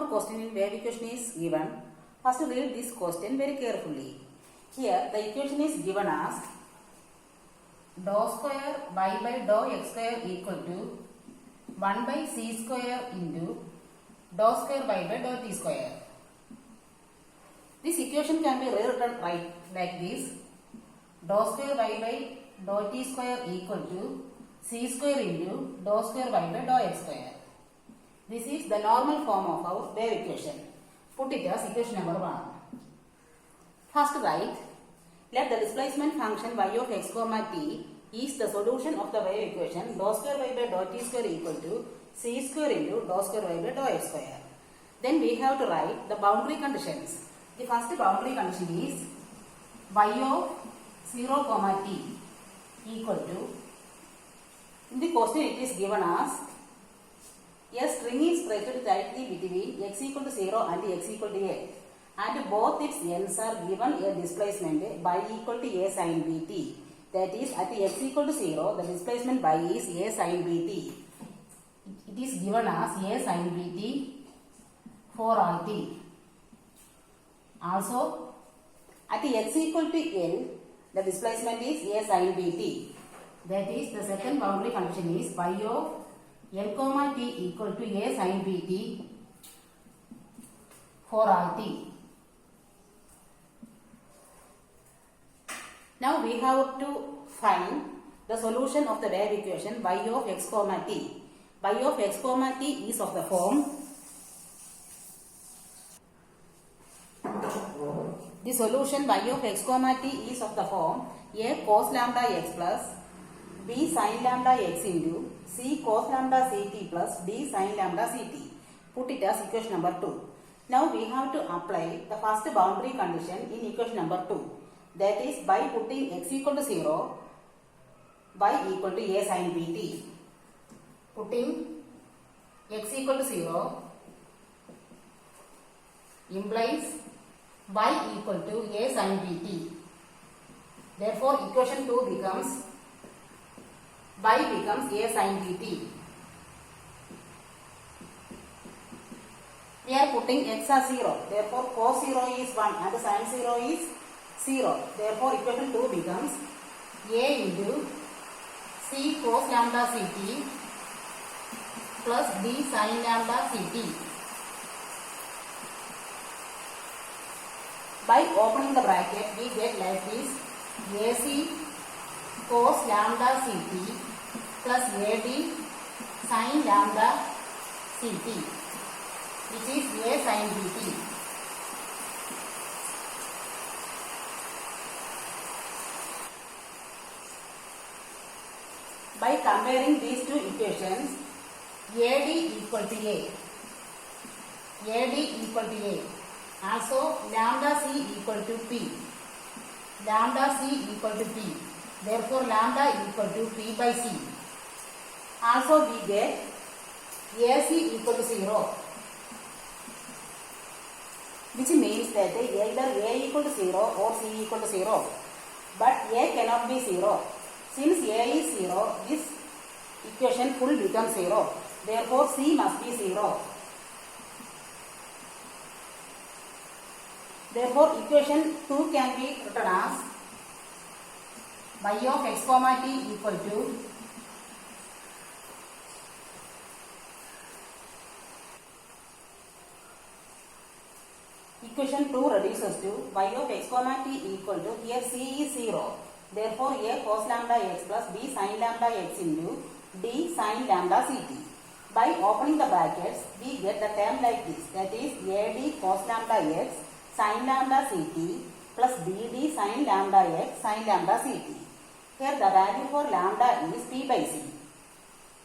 question in wave equation is given. First read this question very carefully. Here the equation is given as dou square y by dou x square equal to 1 by c square into dou square y by dou t square. This equation can be rewritten like this. Dou square y by dou t square equal to c square into dou square y by dou x square. This is the normal form of our wave equation. Put it as equation number 1. First write, let the displacement function y of x comma t is the solution of the wave equation dou square y by dou t square equal to c square into dou square y by dou x square. Then we have to write the boundary conditions. The first boundary condition is y of 0 comma t equal to, in the question it is given as a string is stretched tightly between x equal to 0 and x equal to a, and both its ends are given a displacement by equal to a sin bt. That is, at x equal to 0, the displacement by is a sin bt. It is given as a sin bt for all t. Also, at x equal to l, the displacement is a sin bt. That is, the second boundary condition is y of l comma t equal to a sin bt for all t. Now we have to find the solution of the wave equation y of x comma t. Y of x comma t is of the form, the solution y of x comma t is of the form a cos lambda x plus b sin lambda x into c cos lambda ct plus d sin lambda ct. Put it as equation number 2. Now we have to apply the first boundary condition in equation number 2. That is, by putting x equal to 0, y equal to a sin bt. Putting x equal to 0 implies y equal to a sin bt. Therefore, equation 2 becomes y becomes a sin bt. We are putting x as 0. Therefore, cos 0 is 1 and sin 0 is 0. Therefore, equation 2 becomes a into c cos lambda ct plus d sin lambda ct. By opening the bracket, we get like this: ac cos lambda ct plus ad sin lambda ct, which is a sin bt. By comparing these two equations, AD equal to A, AD equal to A, also lambda C equal to P, lambda C equal to P, therefore lambda equal to P by C. Also we get AC equal to 0, which means that either A equal to 0 or C equal to 0, but A cannot be 0. Since A is 0, this equation full becomes 0. Therefore, C must be 0. Therefore, equation 2 can be written as y of x comma t equal to equation 2 reduces to y of x comma t equal to, here C is 0. Therefore, a cos lambda x plus b sin lambda x into d sin lambda ct. By opening the brackets, we get the term like this. That is, ad cos lambda x sin lambda ct plus bd sin lambda x sin lambda ct. Here the value for lambda is p by c.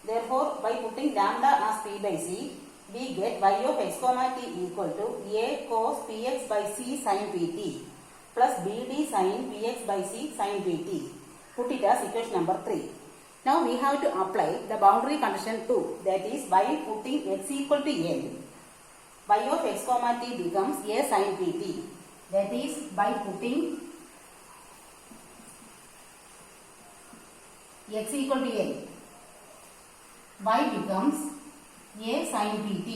Therefore, by putting lambda as p by c, we get y of x comma t equal to a cos px by c sin pt plus bd sin px by c sin pt. Put it as equation number 3. Now we have to apply the boundary condition 2. That is, by putting x equal to l, y of x comma t becomes a sin pt. That is, by putting x equal to l, y becomes a sin pt.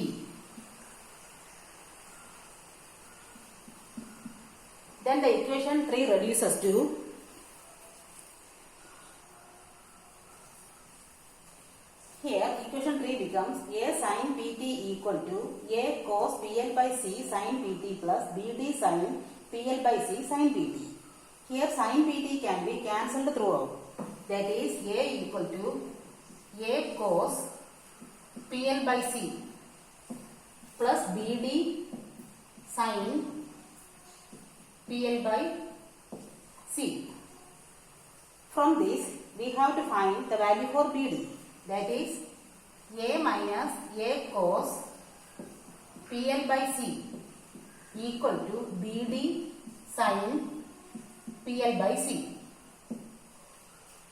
Then the equation 3 reduces to here equation 3 becomes a sin pt equal to a cos pl by c sin pt plus bd sin pl by c sin pt. Here sin pt can be cancelled throughout. That is a equal to a cos pl by c plus bd sin pl by c. From this we have to find the value for bd. That is a minus a cos pl by c equal to bd sin pl by c.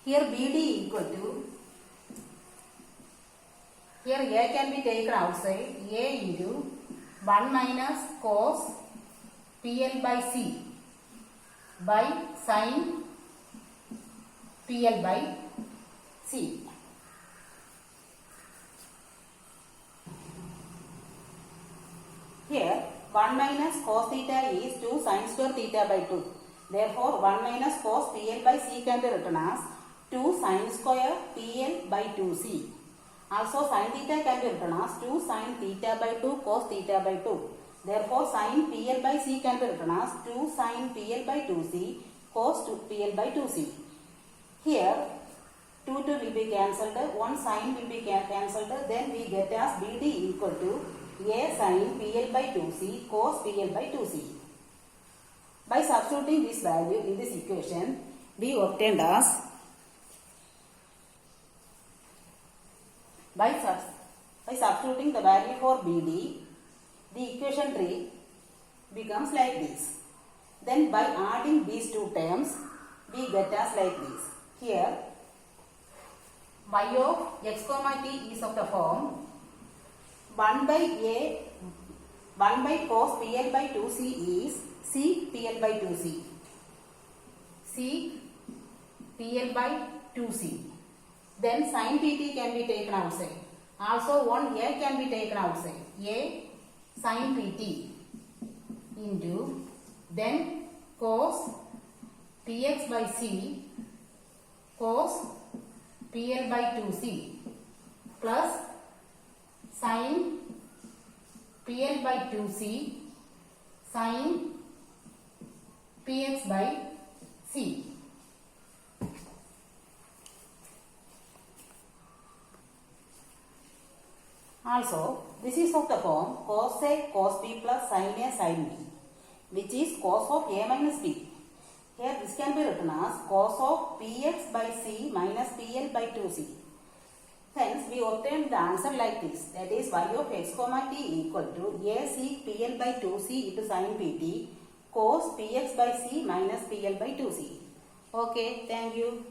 Here bd equal to, here a can be taken outside, a into 1 minus cos pl by c by sin pl by c. Here 1 minus cos theta is 2 sin square theta by 2. Therefore 1 minus cos pl by c can be written as 2 sin square pl by 2c. Also sin theta can be written as 2 sin theta by 2 cos theta by 2. Therefore sin pl by c can be written as 2 sin pl by 2c cos pl by 2c. Here 2 will be cancelled, 1 sin will be cancelled, then we get as bd equal to a sin pl by 2c cos pl by 2c. By substituting this value in this equation, we obtained as by substituting the value for bd, the equation 3 becomes like this. Then by adding these two terms, we get as like this. Here y of x comma t is of the form 1 by cos pl by 2c is c pl by 2c. c pl by 2c. Then sin pt can be taken outside. Also one a can be taken outside. A sin pt into then cos px by c cos pl by 2c plus sin pl by 2c sin px by c. Also, this is of the form cos A cos B plus sin A sin B, which is cos of A minus B. Here this can be written as cos of Px by C minus Pl by 2C. Hence, we obtain the answer like this. That is y of x comma t equal to AC Pl by 2C into sin Pt cos Px by C minus Pl by 2C. Okay, thank you.